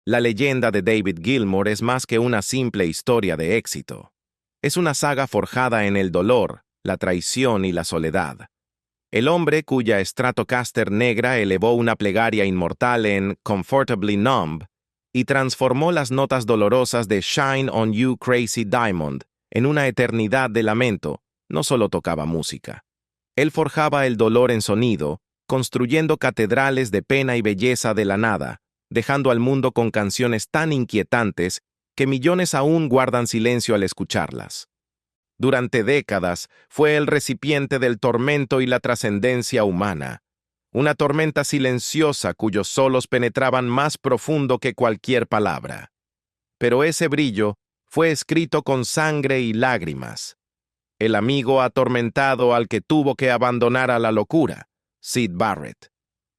La leyenda de David Gilmour es más que una simple historia de éxito. Es una saga forjada en el dolor, la traición y la soledad. El hombre cuya Stratocaster negra elevó una plegaria inmortal en Comfortably Numb y transformó las notas dolorosas de Shine on You Crazy Diamond en una eternidad de lamento, no solo tocaba música. Él forjaba el dolor en sonido, construyendo catedrales de pena y belleza de la nada, dejando al mundo con canciones tan inquietantes que millones aún guardan silencio al escucharlas. Durante décadas fue el recipiente del tormento y la trascendencia humana, una tormenta silenciosa cuyos solos penetraban más profundo que cualquier palabra. Pero ese brillo fue escrito con sangre y lágrimas. El amigo atormentado al que tuvo que abandonar a la locura, Syd Barrett.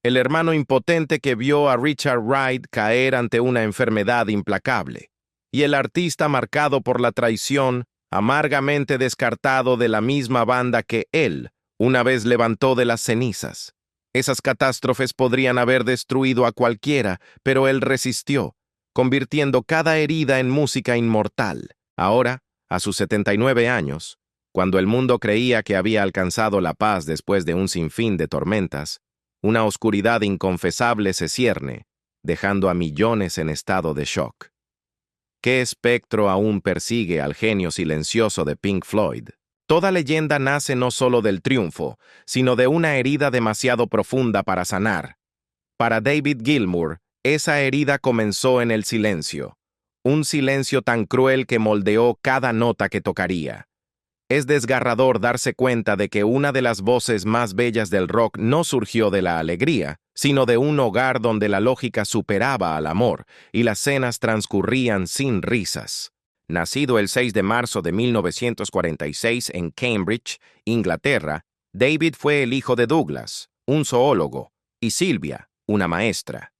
El hermano impotente que vio a Richard Wright caer ante una enfermedad implacable. Y el artista marcado por la traición, amargamente descartado de la misma banda que él una vez levantó de las cenizas. Esas catástrofes podrían haber destruido a cualquiera, pero él resistió, convirtiendo cada herida en música inmortal. Ahora, a sus 79 años, cuando el mundo creía que había alcanzado la paz después de un sinfín de tormentas, una oscuridad inconfesable se cierne, dejando a millones en estado de shock. ¿Qué espectro aún persigue al genio silencioso de Pink Floyd? Toda leyenda nace no solo del triunfo, sino de una herida demasiado profunda para sanar. Para David Gilmour, esa herida comenzó en el silencio, un silencio tan cruel que moldeó cada nota que tocaría. Es desgarrador darse cuenta de que una de las voces más bellas del rock no surgió de la alegría, sino de un hogar donde la lógica superaba al amor y las cenas transcurrían sin risas. Nacido el 6 de marzo de 1946 en Cambridge, Inglaterra, David fue el hijo de Douglas, un zoólogo, y Sylvia, una maestra.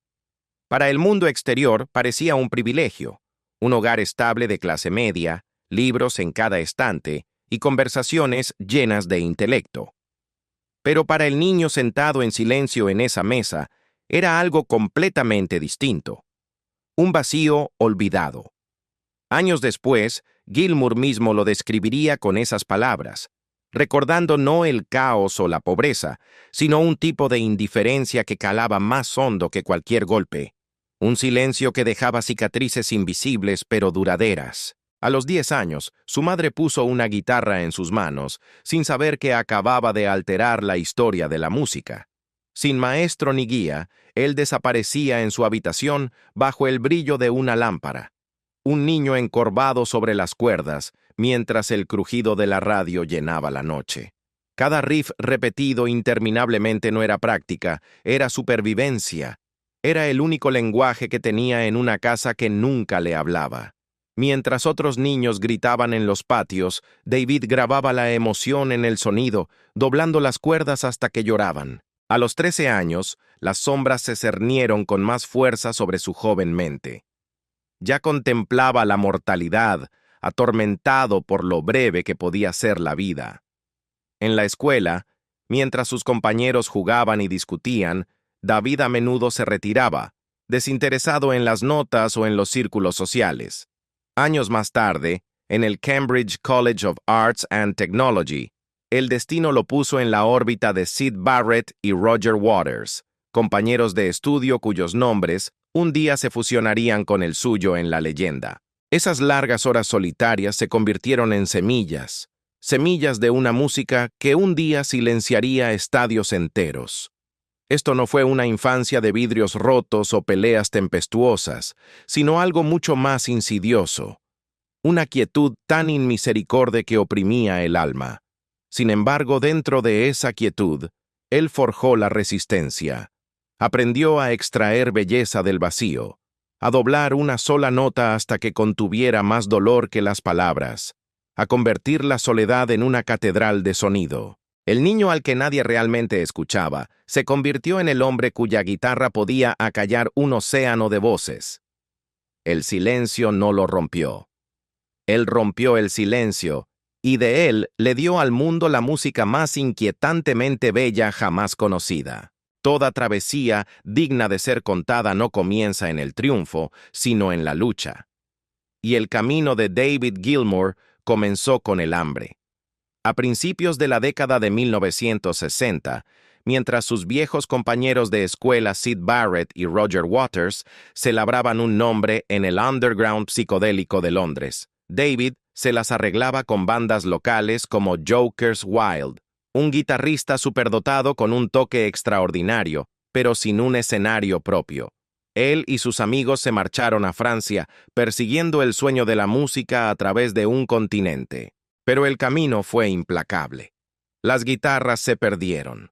Para el mundo exterior parecía un privilegio, un hogar estable de clase media, libros en cada estante, y conversaciones llenas de intelecto. Pero para el niño sentado en silencio en esa mesa, era algo completamente distinto. Un vacío olvidado. Años después, Gilmour mismo lo describiría con esas palabras, recordando no el caos o la pobreza, sino un tipo de indiferencia que calaba más hondo que cualquier golpe. Un silencio que dejaba cicatrices invisibles pero duraderas. A los 10 años, su madre puso una guitarra en sus manos, sin saber que acababa de alterar la historia de la música. Sin maestro ni guía, él desaparecía en su habitación bajo el brillo de una lámpara. Un niño encorvado sobre las cuerdas, mientras el crujido de la radio llenaba la noche. Cada riff repetido interminablemente no era práctica, era supervivencia. Era el único lenguaje que tenía en una casa que nunca le hablaba. Mientras otros niños gritaban en los patios, David grababa la emoción en el sonido, doblando las cuerdas hasta que lloraban. A los 13 años, las sombras se cernieron con más fuerza sobre su joven mente. Ya contemplaba la mortalidad, atormentado por lo breve que podía ser la vida. En la escuela, mientras sus compañeros jugaban y discutían, David a menudo se retiraba, desinteresado en las notas o en los círculos sociales. Años más tarde, en el Cambridge College of Arts and Technology, el destino lo puso en la órbita de Syd Barrett y Roger Waters, compañeros de estudio cuyos nombres un día se fusionarían con el suyo en la leyenda. Esas largas horas solitarias se convirtieron en semillas, semillas de una música que un día silenciaría estadios enteros. Esto no fue una infancia de vidrios rotos o peleas tempestuosas, sino algo mucho más insidioso, una quietud tan inmisericorde que oprimía el alma. Sin embargo, dentro de esa quietud, él forjó la resistencia. Aprendió a extraer belleza del vacío, a doblar una sola nota hasta que contuviera más dolor que las palabras, a convertir la soledad en una catedral de sonido. El niño al que nadie realmente escuchaba se convirtió en el hombre cuya guitarra podía acallar un océano de voces. El silencio no lo rompió. Él rompió el silencio, y de él le dio al mundo la música más inquietantemente bella jamás conocida. Toda travesía digna de ser contada no comienza en el triunfo, sino en la lucha. Y el camino de David Gilmour comenzó con el hambre. A principios de la década de 1960, mientras sus viejos compañeros de escuela Syd Barrett y Roger Waters se labraban un nombre en el underground psicodélico de Londres, David se las arreglaba con bandas locales como Joker's Wild, un guitarrista superdotado con un toque extraordinario, pero sin un escenario propio. Él y sus amigos se marcharon a Francia, persiguiendo el sueño de la música a través de un continente. Pero el camino fue implacable. Las guitarras se perdieron.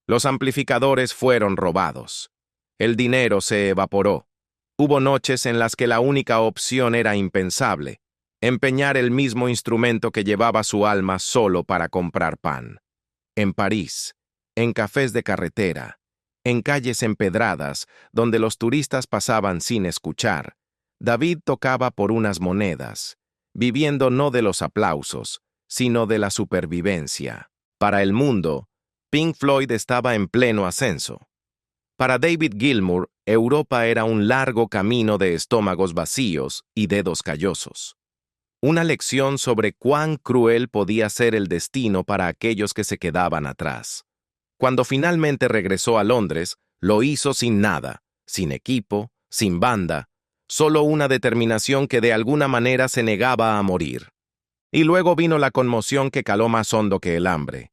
Los amplificadores fueron robados. El dinero se evaporó. Hubo noches en las que la única opción era impensable: empeñar el mismo instrumento que llevaba su alma solo para comprar pan. En París, en cafés de carretera, en calles empedradas donde los turistas pasaban sin escuchar, David tocaba por unas monedas, viviendo no de los aplausos, sino de la supervivencia. Para el mundo, Pink Floyd estaba en pleno ascenso. Para David Gilmour, Europa era un largo camino de estómagos vacíos y dedos callosos. Una lección sobre cuán cruel podía ser el destino para aquellos que se quedaban atrás. Cuando finalmente regresó a Londres, lo hizo sin nada, sin equipo, sin banda, solo una determinación que de alguna manera se negaba a morir. Y luego vino la conmoción que caló más hondo que el hambre.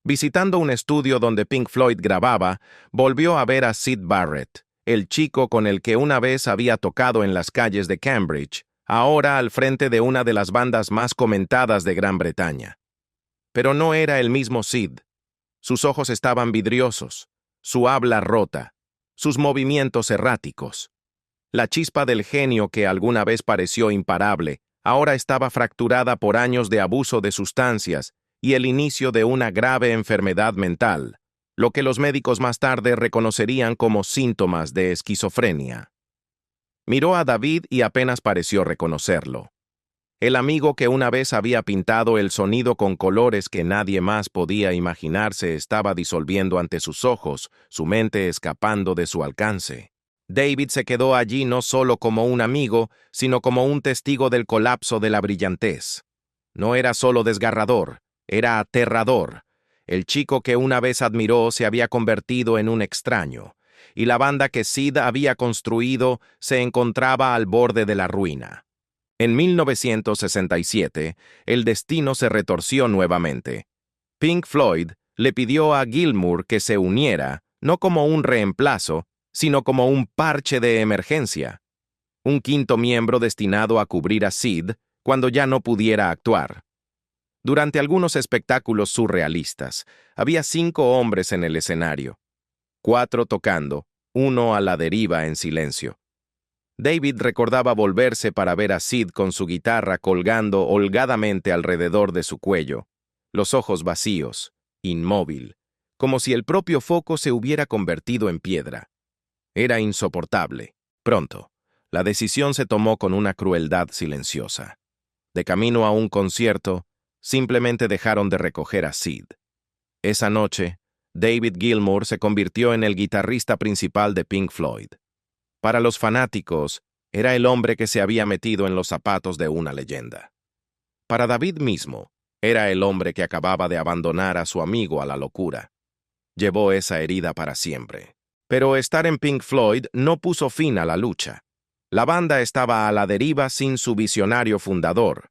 Visitando un estudio donde Pink Floyd grababa, volvió a ver a Syd Barrett, el chico con el que una vez había tocado en las calles de Cambridge, ahora al frente de una de las bandas más comentadas de Gran Bretaña. Pero no era el mismo Syd. Sus ojos estaban vidriosos, su habla rota, sus movimientos erráticos. La chispa del genio que alguna vez pareció imparable, ahora estaba fracturada por años de abuso de sustancias y el inicio de una grave enfermedad mental, lo que los médicos más tarde reconocerían como síntomas de esquizofrenia. Miró a David y apenas pareció reconocerlo. El amigo que una vez había pintado el sonido con colores que nadie más podía imaginarse estaba disolviendo ante sus ojos, su mente escapando de su alcance. David se quedó allí no solo como un amigo, sino como un testigo del colapso de la brillantez. No era solo desgarrador, era aterrador. El chico que una vez admiró se había convertido en un extraño, y la banda que Syd había construido se encontraba al borde de la ruina. En 1967, el destino se retorció nuevamente. Pink Floyd le pidió a Gilmour que se uniera, no como un reemplazo, sino como un parche de emergencia. Un quinto miembro destinado a cubrir a Syd cuando ya no pudiera actuar. Durante algunos espectáculos surrealistas, había 5 hombres en el escenario. 4 tocando, 1 a la deriva en silencio. David recordaba volverse para ver a Syd con su guitarra colgando holgadamente alrededor de su cuello, los ojos vacíos, inmóvil, como si el propio foco se hubiera convertido en piedra. Era insoportable. Pronto, la decisión se tomó con una crueldad silenciosa. De camino a un concierto, simplemente dejaron de recoger a Syd. Esa noche, David Gilmour se convirtió en el guitarrista principal de Pink Floyd. Para los fanáticos, era el hombre que se había metido en los zapatos de una leyenda. Para David mismo, era el hombre que acababa de abandonar a su amigo a la locura. Llevó esa herida para siempre. Pero estar en Pink Floyd no puso fin a la lucha. La banda estaba a la deriva sin su visionario fundador.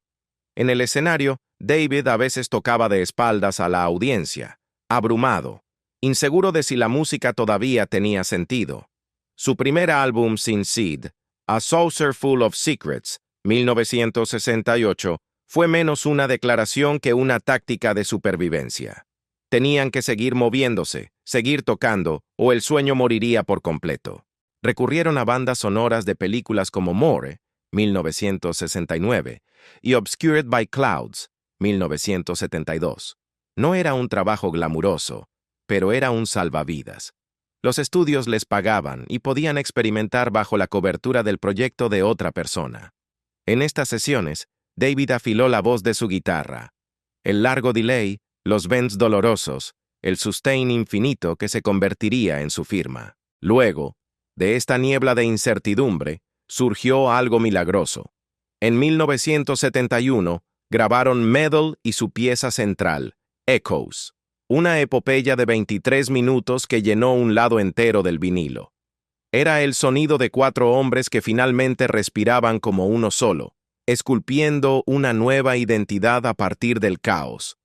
En el escenario, David a veces tocaba de espaldas a la audiencia, abrumado, inseguro de si la música todavía tenía sentido. Su primer álbum sin Syd, A Saucer Full of Secrets, 1968, fue menos una declaración que una táctica de supervivencia. Tenían que seguir moviéndose, seguir tocando, o el sueño moriría por completo. Recurrieron a bandas sonoras de películas como More, 1969, y Obscured by Clouds, 1972. No era un trabajo glamuroso, pero era un salvavidas. Los estudios les pagaban y podían experimentar bajo la cobertura del proyecto de otra persona. En estas sesiones, David afiló la voz de su guitarra. El largo delay, los bends dolorosos, el sustain infinito que se convertiría en su firma. Luego, de esta niebla de incertidumbre, surgió algo milagroso. En 1971, grabaron Meddle y su pieza central, Echoes, una epopeya de 23 minutos que llenó un lado entero del vinilo. Era el sonido de 4 hombres que finalmente respiraban como uno solo, esculpiendo una nueva identidad a partir del caos.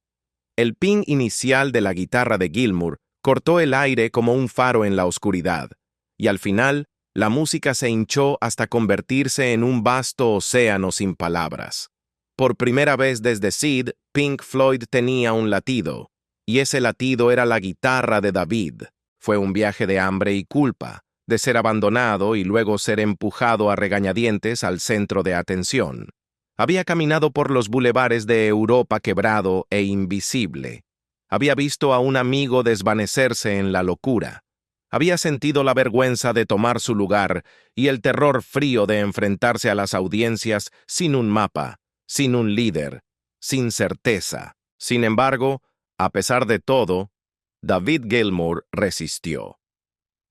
El ping inicial de la guitarra de Gilmour cortó el aire como un faro en la oscuridad, y al final, la música se hinchó hasta convertirse en un vasto océano sin palabras. Por primera vez desde Sid, Pink Floyd tenía un latido, y ese latido era la guitarra de David. Fue un viaje de hambre y culpa, de ser abandonado y luego ser empujado a regañadientes al centro de atención. Había caminado por los bulevares de Europa quebrado e invisible. Había visto a un amigo desvanecerse en la locura. Había sentido la vergüenza de tomar su lugar y el terror frío de enfrentarse a las audiencias sin un mapa, sin un líder, sin certeza. Sin embargo, a pesar de todo, David Gilmour resistió.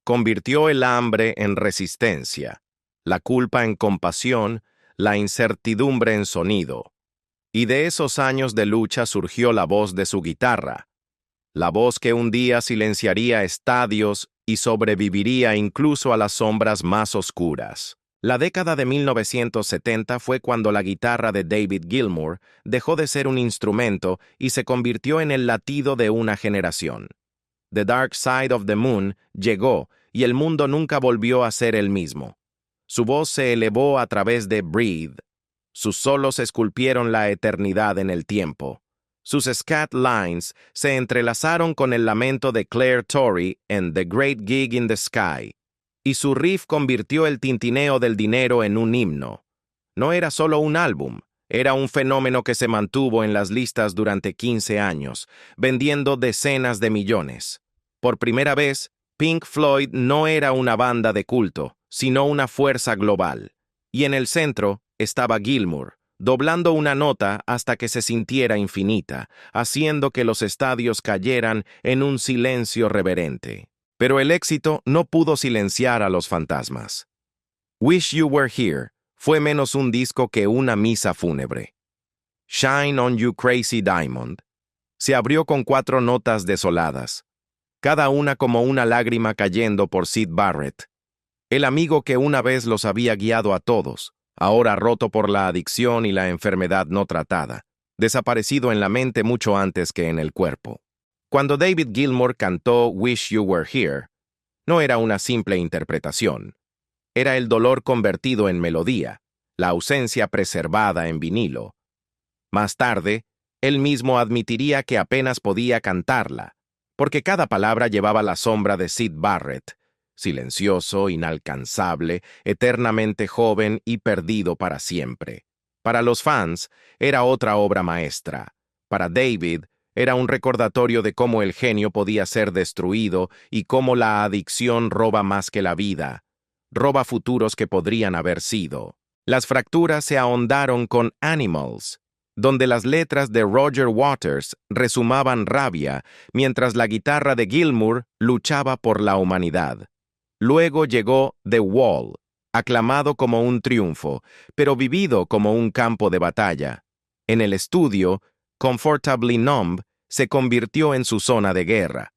Convirtió el hambre en resistencia, la culpa en compasión, la incertidumbre en sonido. Y de esos años de lucha surgió la voz de su guitarra, la voz que un día silenciaría estadios y sobreviviría incluso a las sombras más oscuras. La década de 1970 fue cuando la guitarra de David Gilmour dejó de ser un instrumento y se convirtió en el latido de una generación. The Dark Side of the Moon llegó y el mundo nunca volvió a ser el mismo. Su voz se elevó a través de Breathe. Sus solos esculpieron la eternidad en el tiempo. Sus scat lines se entrelazaron con el lamento de Claire Torrey en The Great Gig in the Sky, y su riff convirtió el tintineo del dinero en un himno. No era solo un álbum, era un fenómeno que se mantuvo en las listas durante 15 años, vendiendo decenas de millones. Por primera vez, Pink Floyd no era una banda de culto, sino una fuerza global. Y en el centro estaba Gilmour, doblando una nota hasta que se sintiera infinita, haciendo que los estadios cayeran en un silencio reverente. Pero el éxito no pudo silenciar a los fantasmas. Wish You Were Here fue menos un disco que una misa fúnebre. Shine on You Crazy Diamond se abrió con 4 notas desoladas, cada una como una lágrima cayendo por Syd Barrett, el amigo que una vez los había guiado a todos, ahora roto por la adicción y la enfermedad no tratada, desaparecido en la mente mucho antes que en el cuerpo. Cuando David Gilmour cantó Wish You Were Here, no era una simple interpretación. Era el dolor convertido en melodía, la ausencia preservada en vinilo. Más tarde, él mismo admitiría que apenas podía cantarla, porque cada palabra llevaba la sombra de Syd Barrett, silencioso, inalcanzable, eternamente joven y perdido para siempre. Para los fans, era otra obra maestra. Para David, era un recordatorio de cómo el genio podía ser destruido y cómo la adicción roba más que la vida. Roba futuros que podrían haber sido. Las fracturas se ahondaron con Animals, donde las letras de Roger Waters resumaban rabia, mientras la guitarra de Gilmour luchaba por la humanidad. Luego llegó The Wall, aclamado como un triunfo, pero vivido como un campo de batalla. En el estudio, Comfortably Numb se convirtió en su zona de guerra.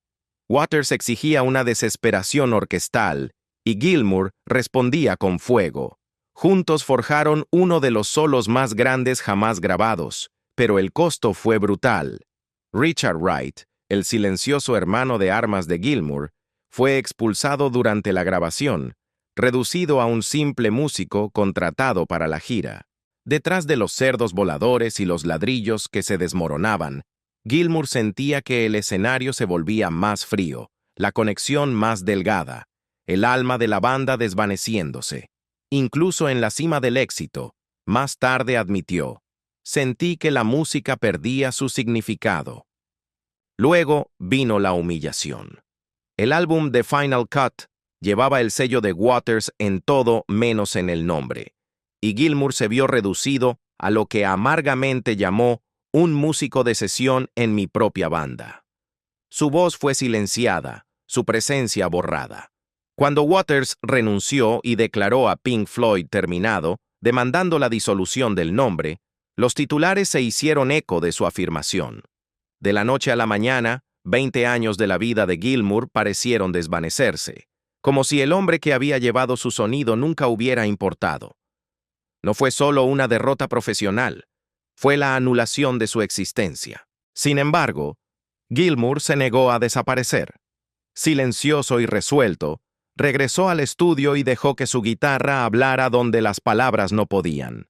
Waters exigía una desesperación orquestal, y Gilmour respondía con fuego. Juntos forjaron uno de los solos más grandes jamás grabados, pero el costo fue brutal. Richard Wright, el silencioso hermano de armas de Gilmour, fue expulsado durante la grabación, reducido a un simple músico contratado para la gira. Detrás de los cerdos voladores y los ladrillos que se desmoronaban, Gilmour sentía que el escenario se volvía más frío, la conexión más delgada, el alma de la banda desvaneciéndose. Incluso en la cima del éxito, más tarde admitió, sentí que la música perdía su significado. Luego vino la humillación. El álbum The Final Cut llevaba el sello de Waters en todo menos en el nombre, y Gilmour se vio reducido a lo que amargamente llamó un músico de sesión en mi propia banda. Su voz fue silenciada, su presencia borrada. Cuando Waters renunció y declaró a Pink Floyd terminado, demandando la disolución del nombre, los titulares se hicieron eco de su afirmación. De la noche a la mañana, 20 años de la vida de Gilmour parecieron desvanecerse, como si el hombre que había llevado su sonido nunca hubiera importado. No fue solo una derrota profesional, fue la anulación de su existencia. Sin embargo, Gilmour se negó a desaparecer. Silencioso y resuelto, regresó al estudio y dejó que su guitarra hablara donde las palabras no podían.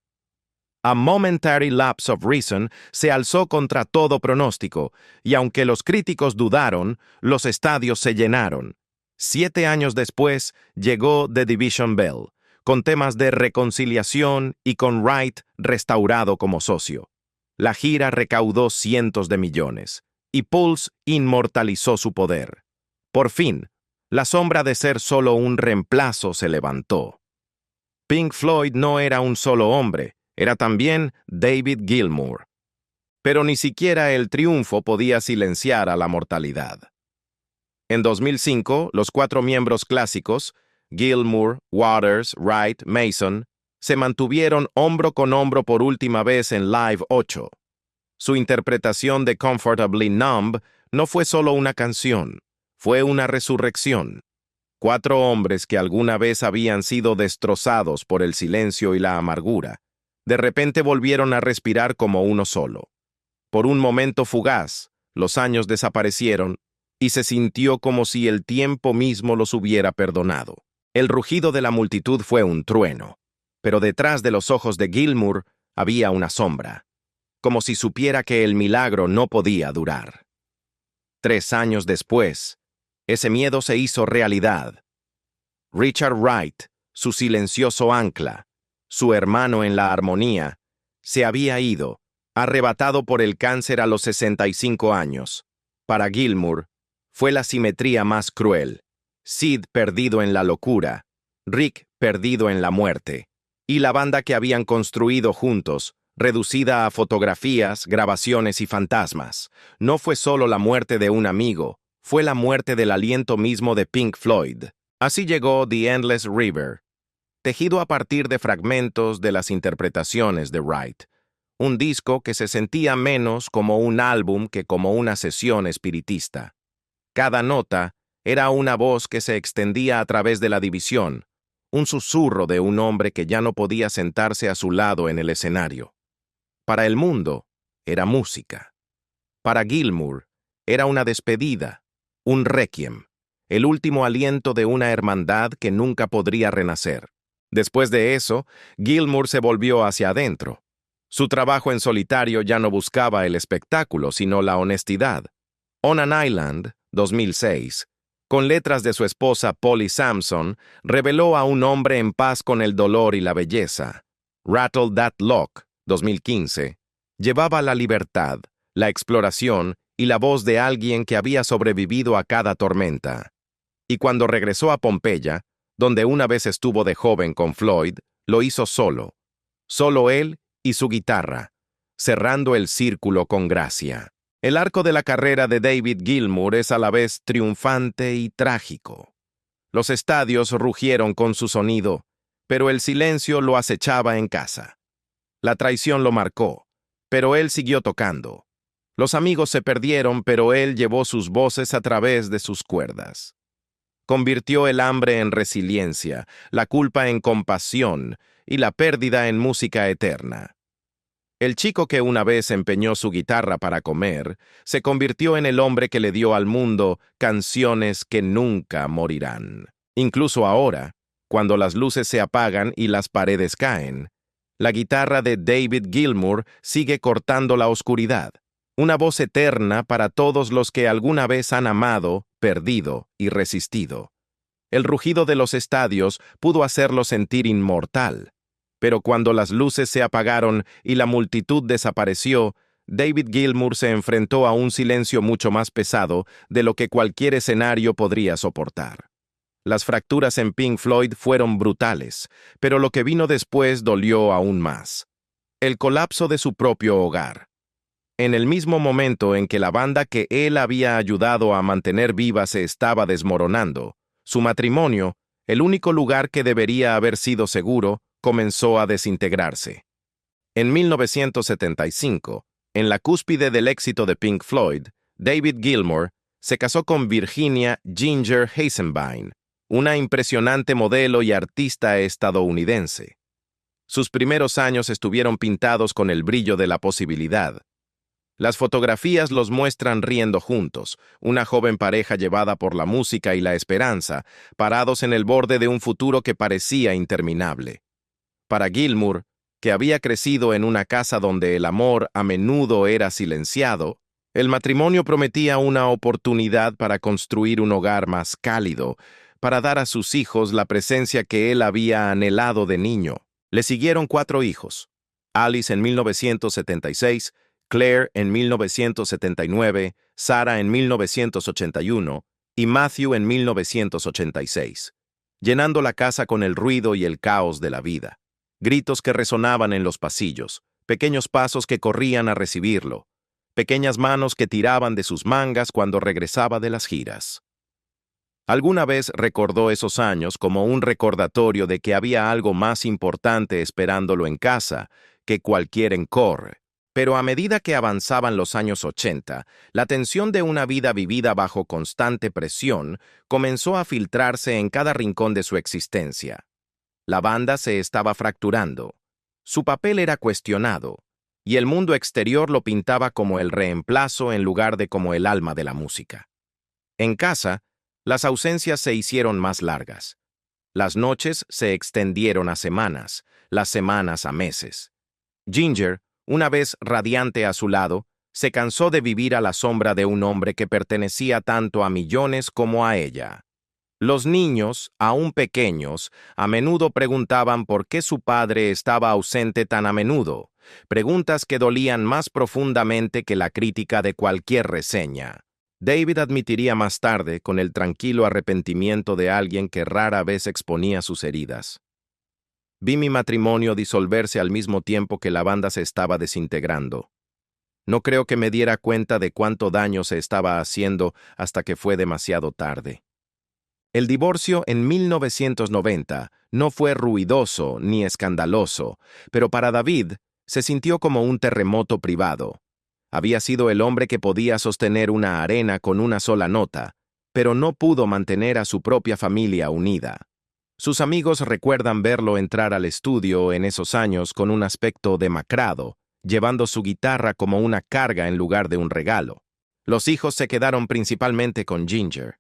A Momentary Lapse of Reason se alzó contra todo pronóstico, y aunque los críticos dudaron, los estadios se llenaron. 7 años después, llegó The Division Bell, con temas de reconciliación y con Wright restaurado como socio. La gira recaudó cientos de millones, y Pulse inmortalizó su poder. Por fin, la sombra de ser solo un reemplazo se levantó. Pink Floyd no era un solo hombre, era también David Gilmour. Pero ni siquiera el triunfo podía silenciar a la mortalidad. En 2005, los 4 miembros clásicos, Gilmour, Waters, Wright, Mason, se mantuvieron hombro con hombro por última vez en Live 8. Su interpretación de Comfortably Numb no fue solo una canción, fue una resurrección. 4 hombres que alguna vez habían sido destrozados por el silencio y la amargura, de repente volvieron a respirar como uno solo. Por un momento fugaz, los años desaparecieron y se sintió como si el tiempo mismo los hubiera perdonado. El rugido de la multitud fue un trueno, pero detrás de los ojos de Gilmour había una sombra, como si supiera que el milagro no podía durar. 3 años después, ese miedo se hizo realidad. Richard Wright, su silencioso ancla, su hermano en la armonía, se había ido, arrebatado por el cáncer a los 65 años. Para Gilmour, fue la simetría más cruel. Sid perdido en la locura, Rick perdido en la muerte, y la banda que habían construido juntos, reducida a fotografías, grabaciones y fantasmas. No fue solo la muerte de un amigo, fue la muerte del aliento mismo de Pink Floyd. Así llegó The Endless River, tejido a partir de fragmentos de las interpretaciones de Wright, un disco que se sentía menos como un álbum que como una sesión espiritista. Cada nota era una voz que se extendía a través de la división, un susurro de un hombre que ya no podía sentarse a su lado en el escenario. Para el mundo, era música. Para Gilmour, era una despedida, un requiem, el último aliento de una hermandad que nunca podría renacer. Después de eso, Gilmour se volvió hacia adentro. Su trabajo en solitario ya no buscaba el espectáculo, sino la honestidad. On an Island, 2006, con letras de su esposa Polly Samson, reveló a un hombre en paz con el dolor y la belleza. Rattle That Lock, 2015, llevaba la libertad, la exploración y la voz de alguien que había sobrevivido a cada tormenta. Y cuando regresó a Pompeya, donde una vez estuvo de joven con Floyd, lo hizo solo. Solo él y su guitarra, cerrando el círculo con gracia. El arco de la carrera de David Gilmour es a la vez triunfante y trágico. Los estadios rugieron con su sonido, pero el silencio lo acechaba en casa. La traición lo marcó, pero él siguió tocando. Los amigos se perdieron, pero él llevó sus voces a través de sus cuerdas. Convirtió el hambre en resiliencia, la culpa en compasión y la pérdida en música eterna. El chico que una vez empeñó su guitarra para comer, se convirtió en el hombre que le dio al mundo canciones que nunca morirán. Incluso ahora, cuando las luces se apagan y las paredes caen, la guitarra de David Gilmour sigue cortando la oscuridad. Una voz eterna para todos los que alguna vez han amado, perdido y resistido. El rugido de los estadios pudo hacerlo sentir inmortal, pero cuando las luces se apagaron y la multitud desapareció, David Gilmour se enfrentó a un silencio mucho más pesado de lo que cualquier escenario podría soportar. Las fracturas en Pink Floyd fueron brutales, pero lo que vino después dolió aún más. El colapso de su propio hogar. En el mismo momento en que la banda que él había ayudado a mantener viva se estaba desmoronando, su matrimonio, el único lugar que debería haber sido seguro, comenzó a desintegrarse. En 1975, en la cúspide del éxito de Pink Floyd, David Gilmour se casó con Virginia Ginger Eisenbein, una impresionante modelo y artista estadounidense. Sus primeros años estuvieron pintados con el brillo de la posibilidad. Las fotografías los muestran riendo juntos, una joven pareja llevada por la música y la esperanza, parados en el borde de un futuro que parecía interminable. Para Gilmour, que había crecido en una casa donde el amor a menudo era silenciado, el matrimonio prometía una oportunidad para construir un hogar más cálido, para dar a sus hijos la presencia que él había anhelado de niño. Le siguieron 4 hijos: Alice en 1976, Claire en 1979, Sarah en 1981 y Matthew en 1986, llenando la casa con el ruido y el caos de la vida. Gritos que resonaban en los pasillos, pequeños pasos que corrían a recibirlo, pequeñas manos que tiraban de sus mangas cuando regresaba de las giras. Alguna vez recordó esos años como un recordatorio de que había algo más importante esperándolo en casa que cualquier encore. Pero a medida que avanzaban los años 80, la tensión de una vida vivida bajo constante presión comenzó a filtrarse en cada rincón de su existencia. La banda se estaba fracturando, su papel era cuestionado, y el mundo exterior lo pintaba como el reemplazo en lugar de como el alma de la música. En casa, las ausencias se hicieron más largas. Las noches se extendieron a semanas, las semanas a meses. Ginger, una vez radiante a su lado, se cansó de vivir a la sombra de un hombre que pertenecía tanto a millones como a ella. Los niños, aún pequeños, a menudo preguntaban por qué su padre estaba ausente tan a menudo, preguntas que dolían más profundamente que la crítica de cualquier reseña. David admitiría más tarde, con el tranquilo arrepentimiento de alguien que rara vez exponía sus heridas: vi mi matrimonio disolverse al mismo tiempo que la banda se estaba desintegrando. No creo que me diera cuenta de cuánto daño se estaba haciendo hasta que fue demasiado tarde. El divorcio en 1990 no fue ruidoso ni escandaloso, pero para David se sintió como un terremoto privado. Había sido el hombre que podía sostener una arena con una sola nota, pero no pudo mantener a su propia familia unida. Sus amigos recuerdan verlo entrar al estudio en esos años con un aspecto demacrado, llevando su guitarra como una carga en lugar de un regalo. Los hijos se quedaron principalmente con Ginger.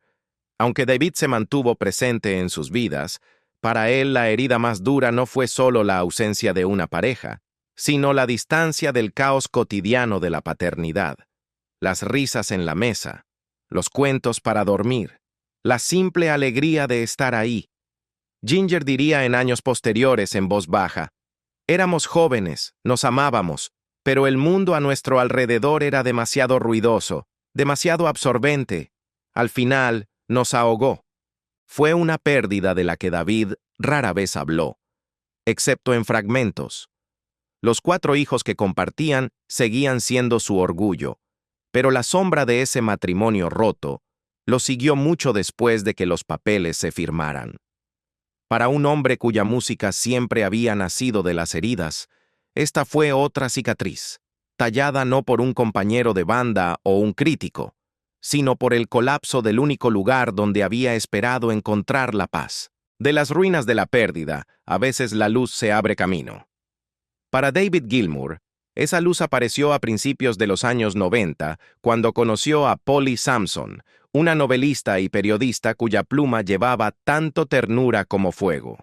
Aunque David se mantuvo presente en sus vidas, para él la herida más dura no fue solo la ausencia de una pareja, sino la distancia del caos cotidiano de la paternidad, las risas en la mesa, los cuentos para dormir, la simple alegría de estar ahí. Ginger diría en años posteriores en voz baja: éramos jóvenes, nos amábamos, pero el mundo a nuestro alrededor era demasiado ruidoso, demasiado absorbente. Al final, nos ahogó. Fue una pérdida de la que David rara vez habló, excepto en fragmentos. Los 4 hijos que compartían seguían siendo su orgullo, pero la sombra de ese matrimonio roto lo siguió mucho después de que los papeles se firmaran. Para un hombre cuya música siempre había nacido de las heridas, esta fue otra cicatriz, tallada no por un compañero de banda o un crítico, sino por el colapso del único lugar donde había esperado encontrar la paz. De las ruinas de la pérdida, a veces la luz se abre camino. Para David Gilmour, esa luz apareció a principios de los años 90, cuando conoció a Polly Samson, una novelista y periodista cuya pluma llevaba tanto ternura como fuego.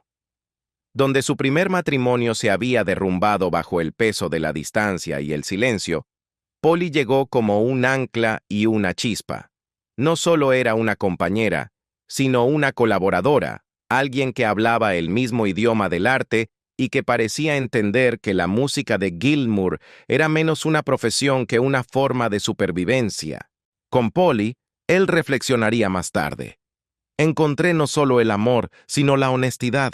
Donde su primer matrimonio se había derrumbado bajo el peso de la distancia y el silencio, Polly llegó como un ancla y una chispa. No solo era una compañera, sino una colaboradora, alguien que hablaba el mismo idioma del arte y que parecía entender que la música de Gilmour era menos una profesión que una forma de supervivencia. Con Polly, él reflexionaría más tarde: encontré no solo el amor, sino la honestidad.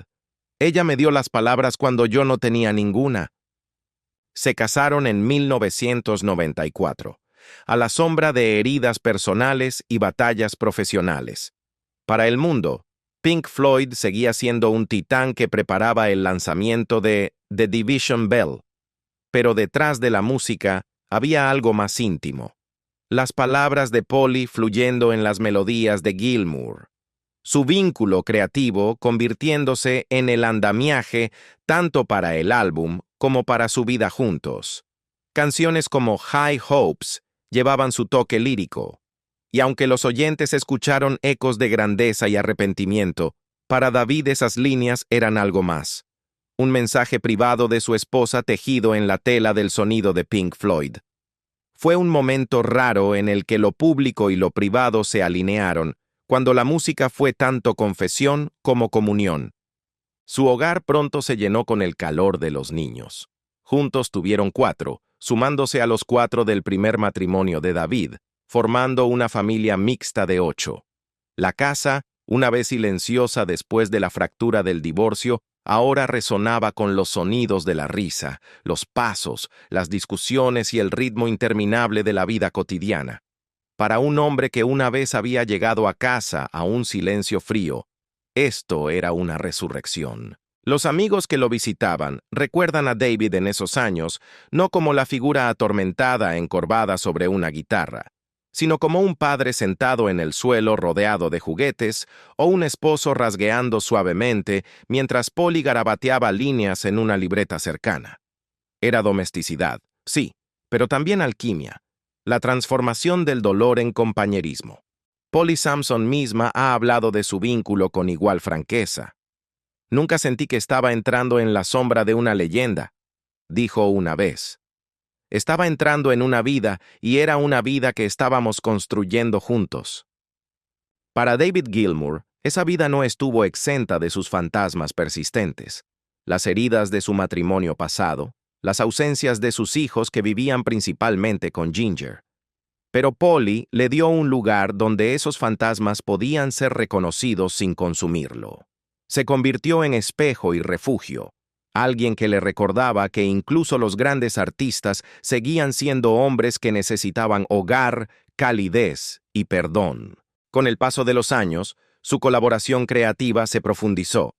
Ella me dio las palabras cuando yo no tenía ninguna. Se casaron en 1994, a la sombra de heridas personales y batallas profesionales. Para el mundo, Pink Floyd seguía siendo un titán que preparaba el lanzamiento de The Division Bell, pero detrás de la música había algo más íntimo. Las palabras de Polly fluyendo en las melodías de Gilmour. Su vínculo creativo convirtiéndose en el andamiaje tanto para el álbum como para su vida juntos. Canciones como High Hopes llevaban su toque lírico, y aunque los oyentes escucharon ecos de grandeza y arrepentimiento, para David esas líneas eran algo más. Un mensaje privado de su esposa tejido en la tela del sonido de Pink Floyd. Fue un momento raro en el que lo público y lo privado se alinearon, cuando la música fue tanto confesión como comunión. Su hogar pronto se llenó con el calor de los niños. Juntos tuvieron 4, sumándose a los 4 del primer matrimonio de David, formando una familia mixta de 8. La casa, una vez silenciosa después de la fractura del divorcio, ahora resonaba con los sonidos de la risa, los pasos, las discusiones y el ritmo interminable de la vida cotidiana. Para un hombre que una vez había llegado a casa a un silencio frío, esto era una resurrección. Los amigos que lo visitaban recuerdan a David en esos años no como la figura atormentada encorvada sobre una guitarra, sino como un padre sentado en el suelo rodeado de juguetes o un esposo rasgueando suavemente mientras Polly garabateaba líneas en una libreta cercana. Era domesticidad, sí, pero también alquimia, la transformación del dolor en compañerismo. Polly Samson misma ha hablado de su vínculo con igual franqueza. Nunca sentí que estaba entrando en la sombra de una leyenda, dijo una vez. Estaba entrando en una vida y era una vida que estábamos construyendo juntos. Para David Gilmour, esa vida no estuvo exenta de sus fantasmas persistentes, las heridas de su matrimonio pasado, las ausencias de sus hijos que vivían principalmente con Ginger. Pero Polly le dio un lugar donde esos fantasmas podían ser reconocidos sin consumirlo. Se convirtió en espejo y refugio, alguien que le recordaba que incluso los grandes artistas seguían siendo hombres que necesitaban hogar, calidez y perdón. Con el paso de los años, su colaboración creativa se profundizó.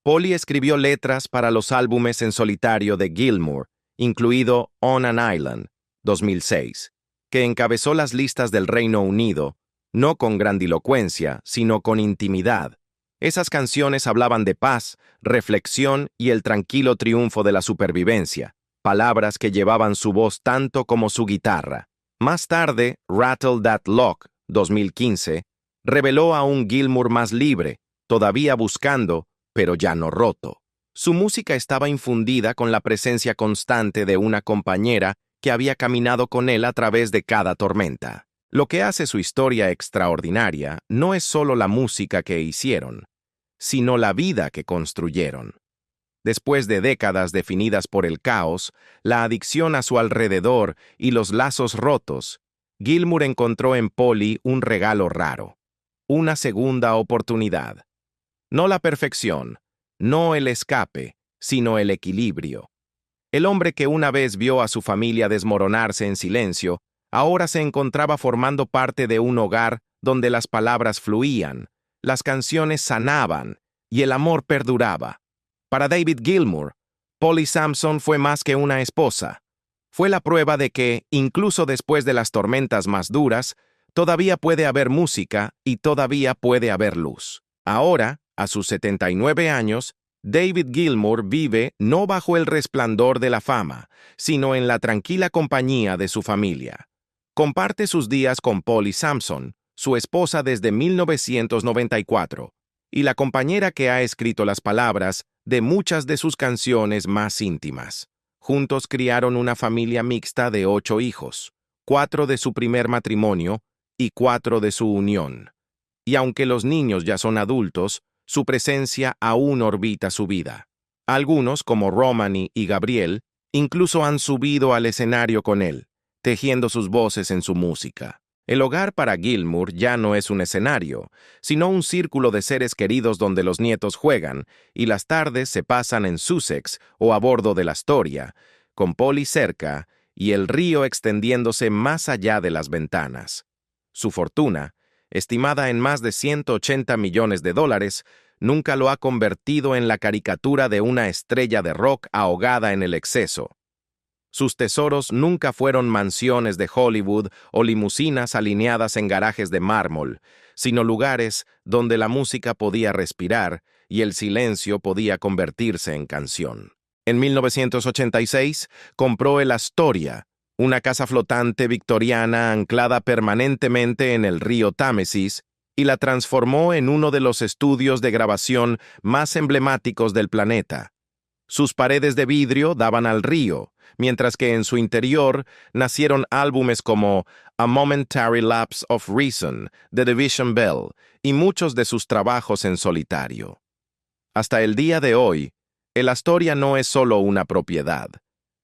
Polly escribió letras para los álbumes en solitario de Gilmour, incluido On an Island, 2006, que encabezó las listas del Reino Unido, no con grandilocuencia, sino con intimidad. Esas canciones hablaban de paz, reflexión y el tranquilo triunfo de la supervivencia, palabras que llevaban su voz tanto como su guitarra. Más tarde, Rattle That Lock, 2015, reveló a un Gilmour más libre, todavía buscando, pero ya no roto. Su música estaba infundida con la presencia constante de una compañera que había caminado con él a través de cada tormenta. Lo que hace su historia extraordinaria no es solo la música que hicieron, sino la vida que construyeron. Después de décadas definidas por el caos, la adicción a su alrededor y los lazos rotos, Gilmour encontró en Polly un regalo raro, una segunda oportunidad. No la perfección, no el escape, sino el equilibrio. El hombre que una vez vio a su familia desmoronarse en silencio, ahora se encontraba formando parte de un hogar donde las palabras fluían, las canciones sanaban y el amor perduraba. Para David Gilmour, Polly Samson fue más que una esposa. Fue la prueba de que, incluso después de las tormentas más duras, todavía puede haber música y todavía puede haber luz. Ahora, a sus 79 años, David Gilmour vive no bajo el resplandor de la fama, sino en la tranquila compañía de su familia. Comparte sus días con Polly Samson, su esposa desde 1994, y la compañera que ha escrito las palabras de muchas de sus canciones más íntimas. Juntos criaron una familia mixta de 8 hijos, 4 de su primer matrimonio y 4 de su unión. Y aunque los niños ya son adultos, su presencia aún orbita su vida. Algunos, como Romany y Gabriel, incluso han subido al escenario con él, tejiendo sus voces en su música. El hogar para Gilmour ya no es un escenario, sino un círculo de seres queridos donde los nietos juegan y las tardes se pasan en Sussex o a bordo de la Astoria, con Polly cerca y el río extendiéndose más allá de las ventanas. Su fortuna, estimada en más de 180 millones de dólares, nunca lo ha convertido en la caricatura de una estrella de rock ahogada en el exceso. Sus tesoros nunca fueron mansiones de Hollywood o limusinas alineadas en garajes de mármol, sino lugares donde la música podía respirar y el silencio podía convertirse en canción. En 1986, compró el Astoria, una casa flotante victoriana anclada permanentemente en el río Támesis, y la transformó en uno de los estudios de grabación más emblemáticos del planeta. Sus paredes de vidrio daban al río, mientras que en su interior nacieron álbumes como A Momentary Lapse of Reason, The Division Bell, y muchos de sus trabajos en solitario. Hasta el día de hoy, el Astoria no es solo una propiedad,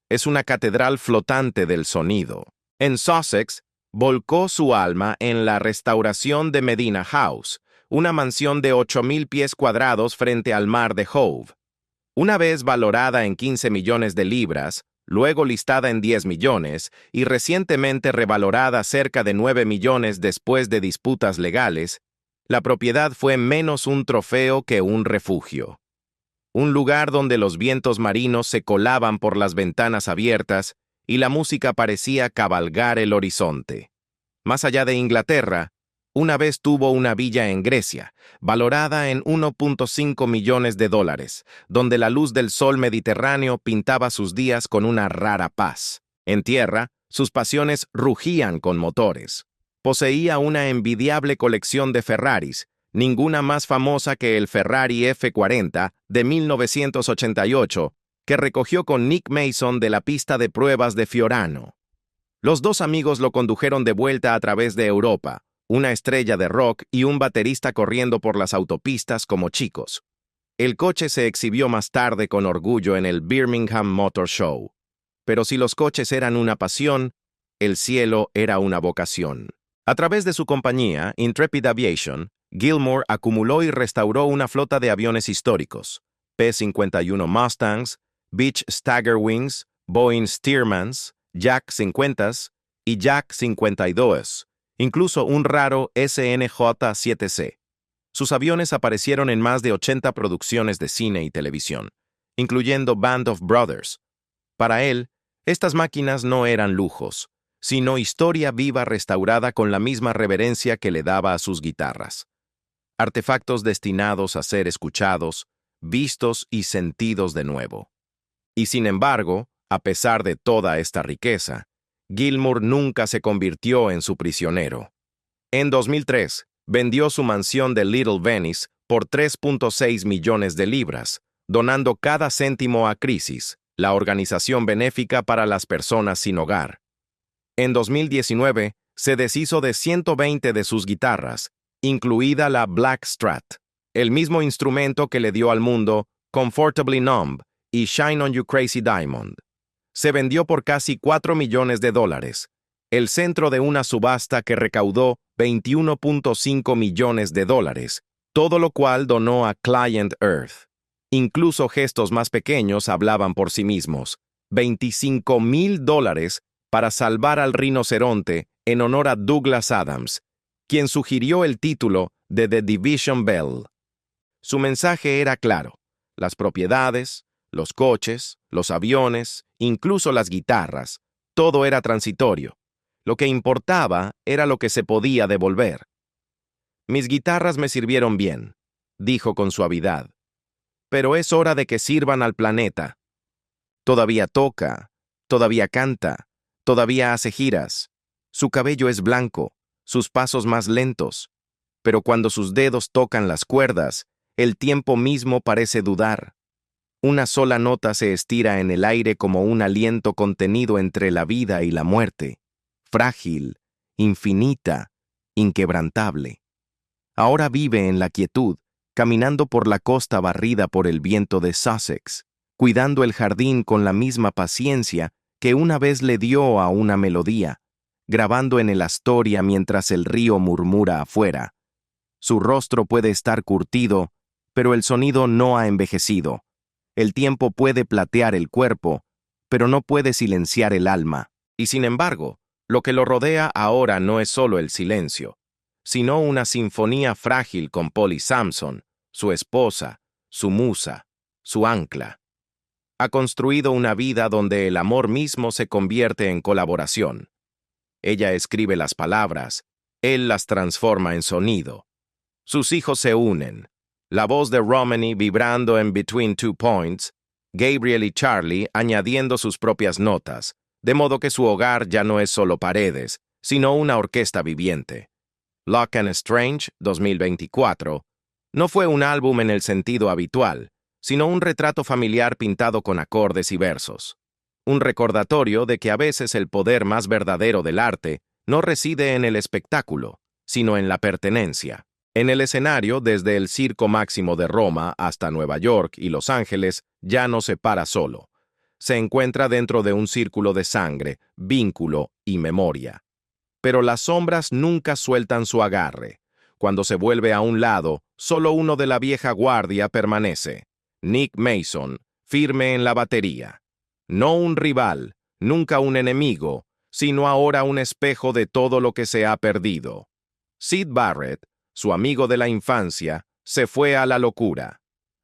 es una catedral flotante del sonido. En Sussex, volcó su alma en la restauración de Medina House, una mansión de 8.000 pies cuadrados frente al mar de Hove. Una vez valorada en 15 millones de libras, luego listada en 10 millones y recientemente revalorada cerca de 9 millones después de disputas legales, la propiedad fue menos un trofeo que un refugio. Un lugar donde los vientos marinos se colaban por las ventanas abiertas y la música parecía cabalgar el horizonte. Más allá de Inglaterra, una vez tuvo una villa en Grecia, valorada en 1.5 millones de dólares, donde la luz del sol mediterráneo pintaba sus días con una rara paz. En tierra, sus pasiones rugían con motores. Poseía una envidiable colección de Ferraris, ninguna más famosa que el Ferrari F40 de 1988, que recogió con Nick Mason de la pista de pruebas de Fiorano. Los dos amigos lo condujeron de vuelta a través de Europa, una estrella de rock y un baterista corriendo por las autopistas como chicos. El coche se exhibió más tarde con orgullo en el Birmingham Motor Show. Pero si los coches eran una pasión, el cielo era una vocación. A través de su compañía, Intrepid Aviation, Gilmour acumuló y restauró una flota de aviones históricos, P-51 Mustangs, Beech Staggerwings, Boeing Stearmans, Jack 50s y Jack 52s, incluso un raro SNJ-7C. Sus aviones aparecieron en más de 80 producciones de cine y televisión, incluyendo Band of Brothers. Para él, estas máquinas no eran lujos, sino historia viva restaurada con la misma reverencia que le daba a sus guitarras. Artefactos destinados a ser escuchados, vistos y sentidos de nuevo. Y sin embargo, a pesar de toda esta riqueza, Gilmour nunca se convirtió en su prisionero. En 2003, vendió su mansión de Little Venice por 3.6 millones de libras, donando cada céntimo a Crisis, la organización benéfica para las personas sin hogar. En 2019, se deshizo de 120 de sus guitarras, incluida la Black Strat, el mismo instrumento que le dio al mundo Comfortably Numb y Shine on You Crazy Diamond. Se vendió por casi 4 millones de dólares, el centro de una subasta que recaudó 21.5 millones de dólares, todo lo cual donó a Client Earth. Incluso gestos más pequeños hablaban por sí mismos. $25,000 para salvar al rinoceronte en honor a Douglas Adams, quien sugirió el título de The Division Bell. Su mensaje era claro: las propiedades, los coches, los aviones, incluso las guitarras, todo era transitorio. Lo que importaba era lo que se podía devolver. Mis guitarras me sirvieron bien, dijo con suavidad, pero es hora de que sirvan al planeta. Todavía toca, todavía canta, todavía hace giras. Su cabello es blanco, sus pasos más lentos, pero cuando sus dedos tocan las cuerdas, el tiempo mismo parece dudar. Una sola nota se estira en el aire como un aliento contenido entre la vida y la muerte, frágil, infinita, inquebrantable. Ahora vive en la quietud, caminando por la costa barrida por el viento de Sussex, cuidando el jardín con la misma paciencia que una vez le dio a una melodía, grabando en el Astoria mientras el río murmura afuera. Su rostro puede estar curtido, pero el sonido no ha envejecido. El tiempo puede platear el cuerpo, pero no puede silenciar el alma. Y sin embargo, lo que lo rodea ahora no es solo el silencio, sino una sinfonía frágil con Polly Samson, su esposa, su musa, su ancla. Ha construido una vida donde el amor mismo se convierte en colaboración. Ella escribe las palabras, él las transforma en sonido. Sus hijos se unen. La voz de Romany vibrando en Between Two Points, Gabriel y Charlie añadiendo sus propias notas, de modo que su hogar ya no es solo paredes, sino una orquesta viviente. Lock and Strange, 2024, no fue un álbum en el sentido habitual, sino un retrato familiar pintado con acordes y versos. Un recordatorio de que a veces el poder más verdadero del arte no reside en el espectáculo, sino en la pertenencia. En el escenario, desde el Circo Máximo de Roma hasta Nueva York y Los Ángeles, ya no se para solo. Se encuentra dentro de un círculo de sangre, vínculo y memoria. Pero las sombras nunca sueltan su agarre. Cuando se vuelve a un lado, solo uno de la vieja guardia permanece. Nick Mason, firme en la batería. No un rival, nunca un enemigo, sino ahora un espejo de todo lo que se ha perdido. Syd Barrett, su amigo de la infancia, se fue a la locura.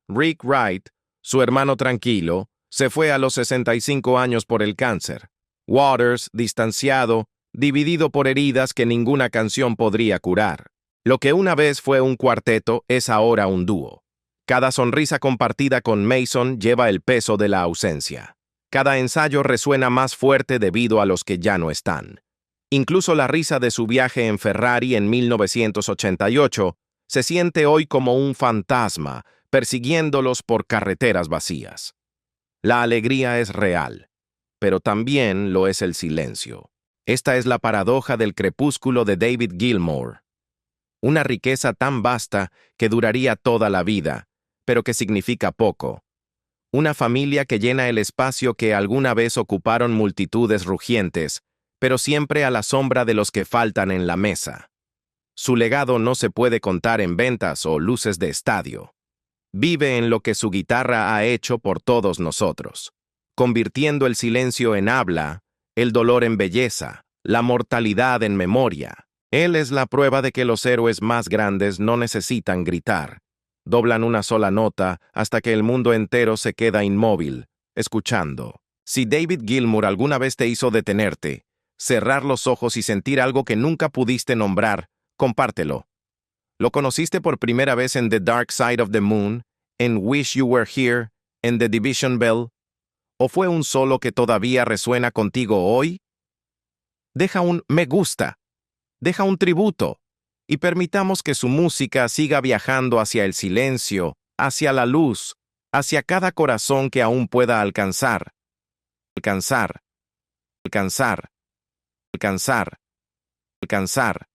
Rick Wright, su hermano tranquilo, se fue a los 65 años por el cáncer. Waters, distanciado, dividido por heridas que ninguna canción podría curar. Lo que una vez fue un cuarteto es ahora un dúo. Cada sonrisa compartida con Mason lleva el peso de la ausencia. Cada ensayo resuena más fuerte debido a los que ya no están. Incluso la risa de su viaje en Ferrari en 1988 se siente hoy como un fantasma, persiguiéndolos por carreteras vacías. La alegría es real, pero también lo es el silencio. Esta es la paradoja del crepúsculo de David Gilmour. Una riqueza tan vasta que duraría toda la vida, pero que significa poco. Una familia que llena el espacio que alguna vez ocuparon multitudes rugientes, pero siempre a la sombra de los que faltan en la mesa. Su legado no se puede contar en ventas o luces de estadio. Vive en lo que su guitarra ha hecho por todos nosotros, convirtiendo el silencio en habla, el dolor en belleza, la mortalidad en memoria. Él es la prueba de que los héroes más grandes no necesitan gritar. Doblan una sola nota hasta que el mundo entero se queda inmóvil, escuchando. Si David Gilmour alguna vez te hizo detenerte, cerrar los ojos y sentir algo que nunca pudiste nombrar, compártelo. ¿Lo conociste por primera vez en The Dark Side of the Moon, en Wish You Were Here, en The Division Bell? ¿O fue un solo que todavía resuena contigo hoy? Deja un me gusta, deja un tributo, y permitamos que su música siga viajando hacia el silencio, hacia la luz, hacia cada corazón que aún pueda alcanzar. Alcanzar. Alcanzar. Alcanzar. Alcanzar.